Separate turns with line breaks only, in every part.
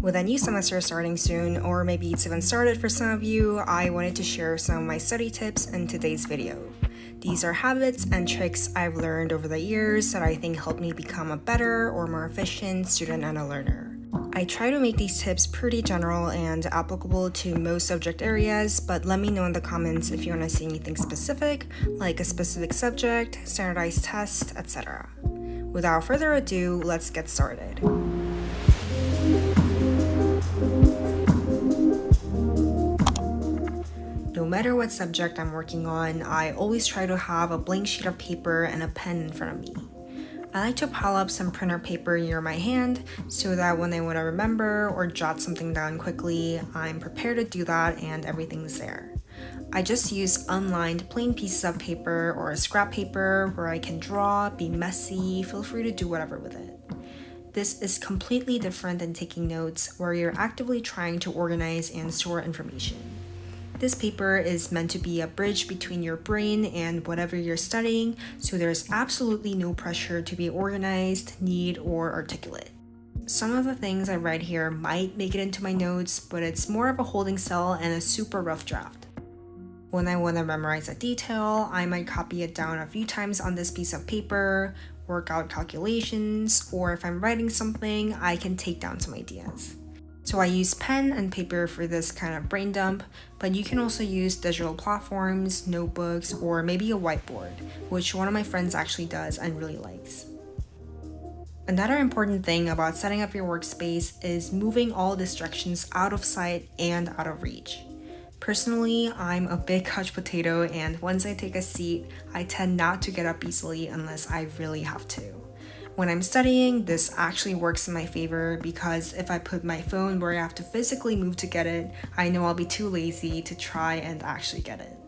With a new semester starting soon, or maybe it's even started for some of you, I wanted to share some of my study tips in today's video. These are habits and tricks I've learned over the years that I think help me become a better or more efficient student and a learner. I try to make these tips pretty general and applicable to most subject areas, but let me know in the comments if you want to see anything specific, like a specific subject, standardized test, etc. Without further ado, let's get started. No matter what subject I'm working on, I always try to have a blank sheet of paper and a pen in front of me. I like to pile up some printer paper near my hand so that when I want to remember or jot something down quickly, I'm prepared to do that and everything's there. I just use unlined plain pieces of paper or scrap paper where I can draw, be messy, feel free to do whatever with it. This is completely different than taking notes where you're actively trying to organize and store information. This paper is meant to be a bridge between your brain and whatever you're studying, so there's absolutely no pressure to be organized, neat, or articulate. Some of the things I write here might make it into my notes, but it's more of a holding cell and a super rough draft. When I want to memorize a detail, I might copy it down a few times on this piece of paper, work out calculations, or if I'm writing something, I can take down some ideas. So I use pen and paper for this kind of brain dump, but you can also use digital platforms, notebooks, or maybe a whiteboard, which one of my friends actually does and really likes. Another important thing about setting up your workspace is moving all distractions out of sight and out of reach. Personally, I'm a big couch potato, and once I take a seat, I tend not to get up easily unless I really have to. When I'm studying, this actually works in my favor because if I put my phone where I have to physically move to get it, I know I'll be too lazy to try and actually get it.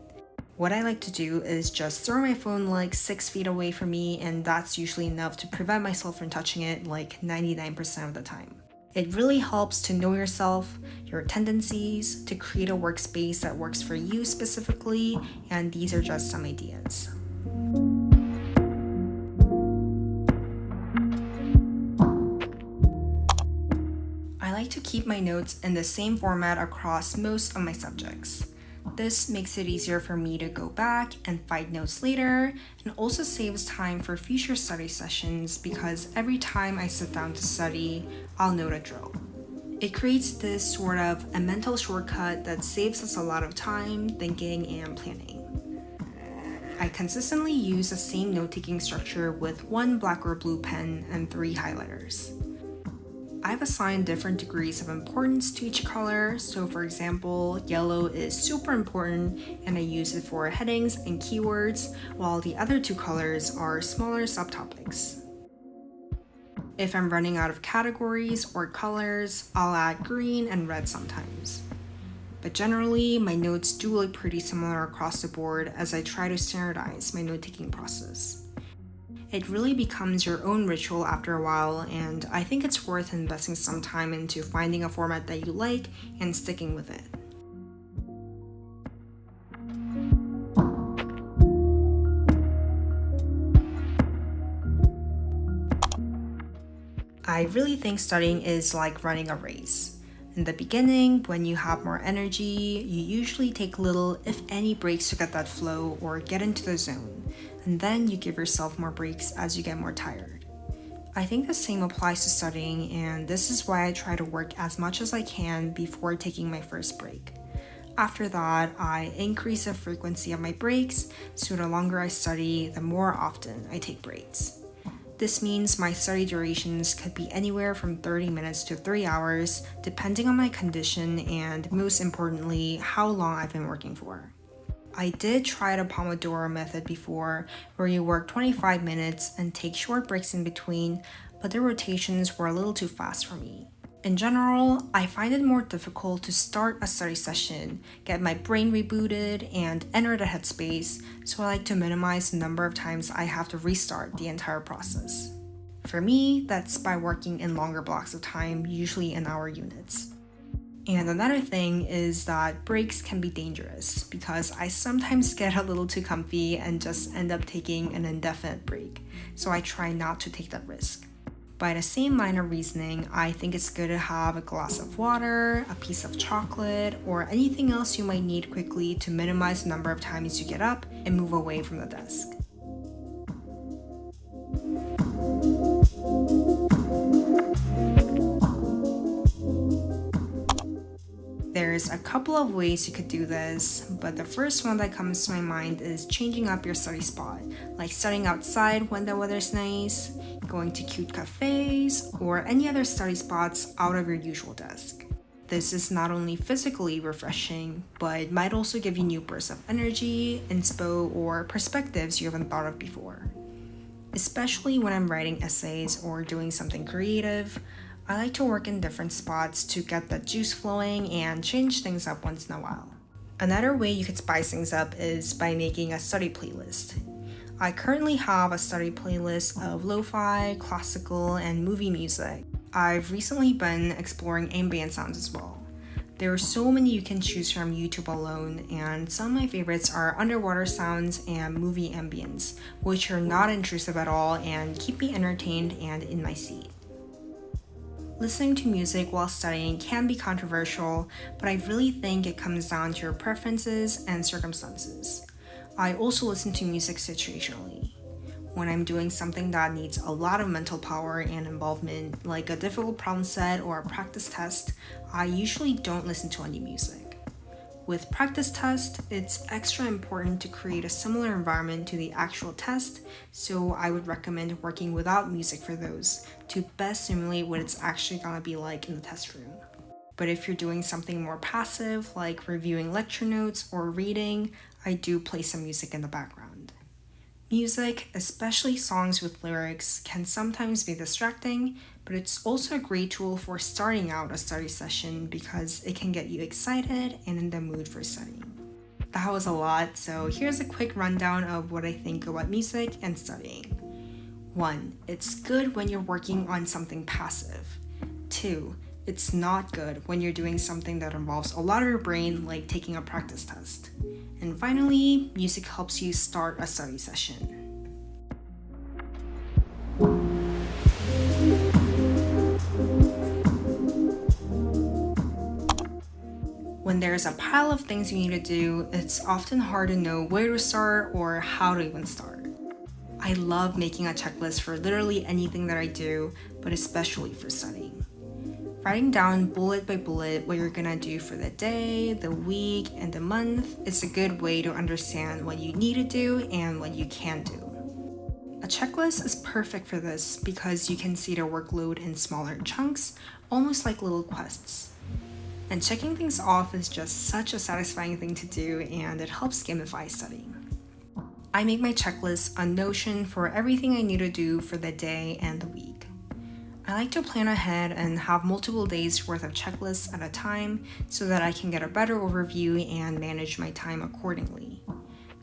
What I like to do is just throw my phone like 6 feet away from me, and that's usually enough to prevent myself from touching it like 99% of the time. It really helps to know yourself, your tendencies, to create a workspace that works for you specifically, and these are just some ideas. I like to keep my notes in the same format across most of my subjects. This makes it easier for me to go back and find notes later, and also saves time for future study sessions because every time I sit down to study, I'll note a drill. It creates this sort of a mental shortcut that saves us a lot of time, thinking, and planning. I consistently use the same note-taking structure with 1 black or blue pen and 3 highlighters. I've assigned different degrees of importance to each color, so for example, yellow is super important and I use it for headings and keywords, while the other 2 colors are smaller subtopics. If I'm running out of categories or colors, I'll add green and red sometimes. But generally, my notes do look pretty similar across the board as I try to standardize my note-taking process. It really becomes your own ritual after a while, and I think it's worth investing some time into finding a format that you like and sticking with it. I really think studying is like running a race. In the beginning, when you have more energy, you usually take little, if any, breaks to get that flow or get into the zone, and then you give yourself more breaks as you get more tired. I think the same applies to studying, and this is why I try to work as much as I can before taking my first break. After that, I increase the frequency of my breaks, so the longer I study, the more often I take breaks. This means my study durations could be anywhere from 30 minutes to 3 hours, depending on my condition and, most importantly, how long I've been working for. I did try the Pomodoro method before, where you work 25 minutes and take short breaks in between, but the rotations were a little too fast for me. In general, I find it more difficult to start a study session, get my brain rebooted, and enter the headspace, so I like to minimize the number of times I have to restart the entire process. For me, that's by working in longer blocks of time, usually in hour units. And another thing is that breaks can be dangerous because I sometimes get a little too comfy and just end up taking an indefinite break, so I try not to take that risk. By the same line of reasoning, I think it's good to have a glass of water, a piece of chocolate, or anything else you might need quickly to minimize the number of times you get up and move away from the desk. There's a couple of ways you could do this, but the first one that comes to my mind is changing up your study spot, like studying outside when the weather's nice, going to cute cafes, or any other study spots out of your usual desk. This is not only physically refreshing, but might also give you new bursts of energy, inspo, or perspectives you haven't thought of before. Especially when I'm writing essays or doing something creative, I like to work in different spots to get the juice flowing and change things up once in a while. Another way you could spice things up is by making a study playlist. I currently have a study playlist of lo-fi, classical, and movie music. I've recently been exploring ambient sounds as well. There are so many you can choose from YouTube alone, and some of my favorites are underwater sounds and movie ambience, which are not intrusive at all and keep me entertained and in my seat. Listening to music while studying can be controversial, but I really think it comes down to your preferences and circumstances. I also listen to music situationally. When I'm doing something that needs a lot of mental power and involvement, like a difficult problem set or a practice test, I usually don't listen to any music. With practice tests, it's extra important to create a similar environment to the actual test, so I would recommend working without music for those to best simulate what it's actually gonna be like in the test room. But if you're doing something more passive, like reviewing lecture notes or reading, I do play some music in the background. Music, especially songs with lyrics, can sometimes be distracting, but it's also a great tool for starting out a study session because it can get you excited and in the mood for studying. That was a lot, so here's a quick rundown of what I think about music and studying. 1. It's good when you're working on something passive. 2. It's not good when you're doing something that involves a lot of your brain, like taking a practice test. And finally, music helps you start a study session. When there's a pile of things you need to do, it's often hard to know where to start or how to even start. I love making a checklist for literally anything that I do, but especially for studying. Writing down bullet by bullet what you're gonna do for the day, the week, and the month is a good way to understand what you need to do and what you can do. A checklist is perfect for this because you can see the workload in smaller chunks, almost like little quests. And checking things off is just such a satisfying thing to do, and it helps gamify studying. I make my checklist on Notion for everything I need to do for the day and the week. I like to plan ahead and have multiple days worth of checklists at a time so that I can get a better overview and manage my time accordingly.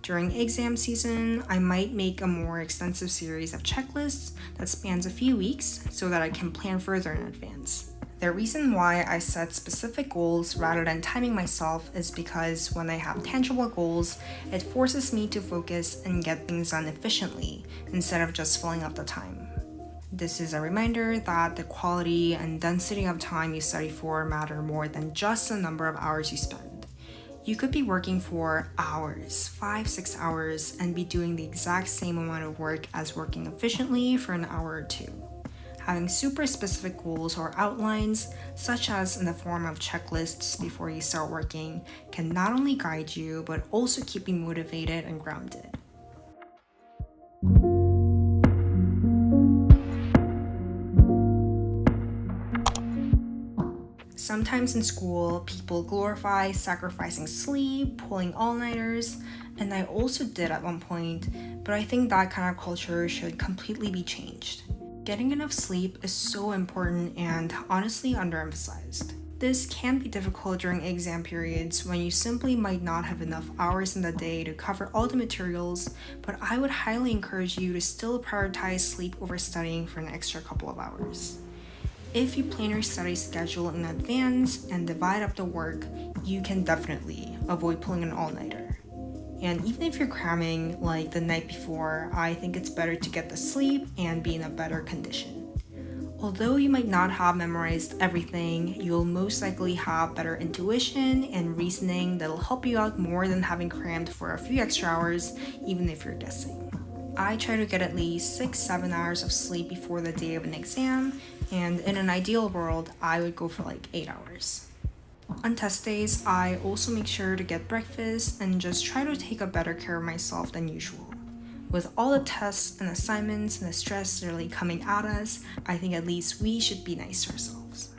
During exam season, I might make a more extensive series of checklists that spans a few weeks so that I can plan further in advance. The reason why I set specific goals rather than timing myself is because when I have tangible goals, it forces me to focus and get things done efficiently instead of just filling up the time. This is a reminder that the quality and density of time you study for matter more than just the number of hours you spend. You could be working for hours, 5-6 hours, and be doing the exact same amount of work as working efficiently for an hour or two. Having super specific goals or outlines, such as in the form of checklists before you start working, can not only guide you, but also keep you motivated and grounded. Sometimes in school, people glorify sacrificing sleep, pulling all-nighters, and I also did at one point, but I think that kind of culture should completely be changed. Getting enough sleep is so important and honestly underemphasized. This can be difficult during exam periods when you simply might not have enough hours in the day to cover all the materials, but I would highly encourage you to still prioritize sleep over studying for an extra couple of hours. If you plan your study schedule in advance and divide up the work, you can definitely avoid pulling an all-nighter. And even if you're cramming like the night before, I think it's better to get the sleep and be in a better condition. Although you might not have memorized everything, you'll most likely have better intuition and reasoning that'll help you out more than having crammed for a few extra hours, even if you're guessing. I try to get at least 6-7 hours of sleep before the day of an exam, and in an ideal world, I would go for like 8 hours. On test days, I also make sure to get breakfast and just try to take a better care of myself than usual. With all the tests and assignments and the stress really coming at us, I think at least we should be nice to ourselves.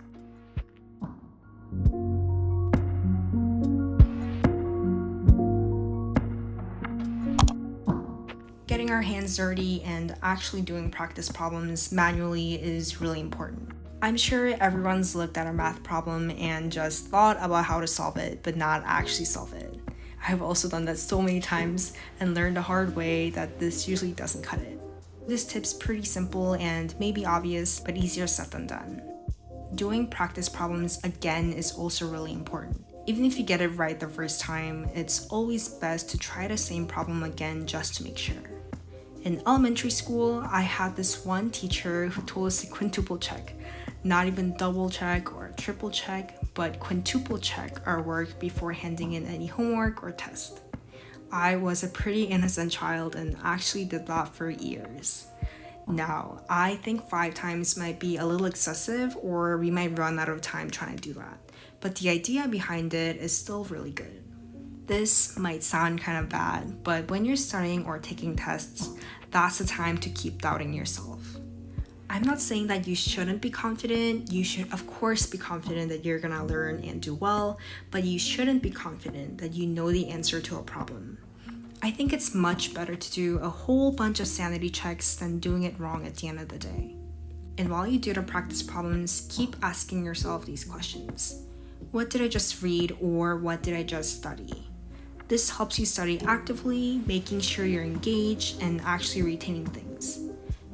Getting our hands dirty and actually doing practice problems manually is really important. I'm sure everyone's looked at a math problem and just thought about how to solve it, but not actually solve it. I've also done that so many times and learned the hard way that this usually doesn't cut it. This tip's pretty simple and maybe obvious, but easier said than done. Doing practice problems again is also really important. Even if you get it right the first time, it's always best to try the same problem again just to make sure. In elementary school, I had this one teacher who told us to quintuple check. Not even double check or triple check, but quintuple check our work before handing in any homework or test. I was a pretty innocent child and actually did that for years. Now, I think 5 times might be a little excessive, or we might run out of time trying to do that, but the idea behind it is still really good. This might sound kind of bad, but when you're studying or taking tests, that's the time to keep doubting yourself. I'm not saying that you shouldn't be confident. You should, of course, be confident that you're gonna learn and do well, but you shouldn't be confident that you know the answer to a problem. I think it's much better to do a whole bunch of sanity checks than doing it wrong at the end of the day. And while you do the practice problems, keep asking yourself these questions. What did I just read, or what did I just study? This helps you study actively, making sure you're engaged and actually retaining things.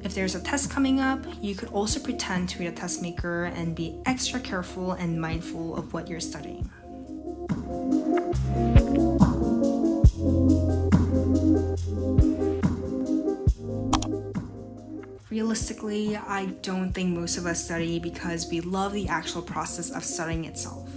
If there's a test coming up, you could also pretend to be a test maker and be extra careful and mindful of what you're studying. Realistically, I don't think most of us study because we love the actual process of studying itself.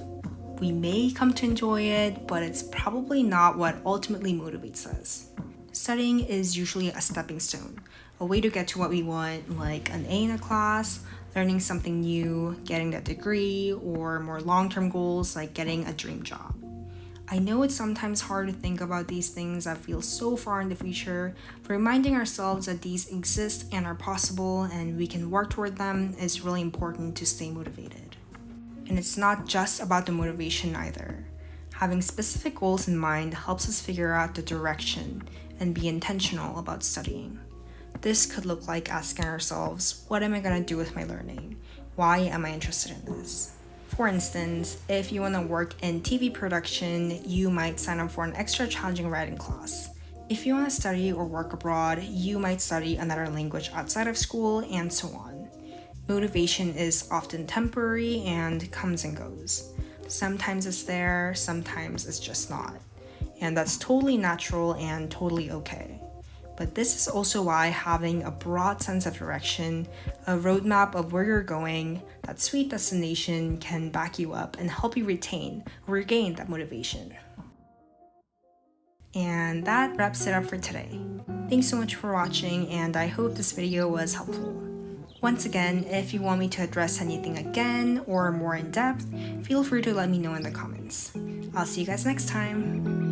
We may come to enjoy it, but it's probably not what ultimately motivates us. Studying is usually a stepping stone, a way to get to what we want, like an A in a class, learning something new, getting that degree, or more long-term goals like getting a dream job. I know it's sometimes hard to think about these things that feel so far in the future, but reminding ourselves that these exist and are possible and we can work toward them is really important to stay motivated. And it's not just about the motivation either. Having specific goals in mind helps us figure out the direction and be intentional about studying. This could look like asking ourselves, what am I going to do with my learning? Why am I interested in this? For instance, if you want to work in TV production, you might sign up for an extra challenging writing class. If you want to study or work abroad, you might study another language outside of school, and so on. Motivation is often temporary and comes and goes. Sometimes it's there, sometimes it's just not. And that's totally natural and totally okay. But this is also why having a broad sense of direction, a roadmap of where you're going, that sweet destination can back you up and help you regain that motivation. And that wraps it up for today. Thanks so much for watching, and I hope this video was helpful. Once again, if you want me to address anything again or more in depth, feel free to let me know in the comments. I'll see you guys next time.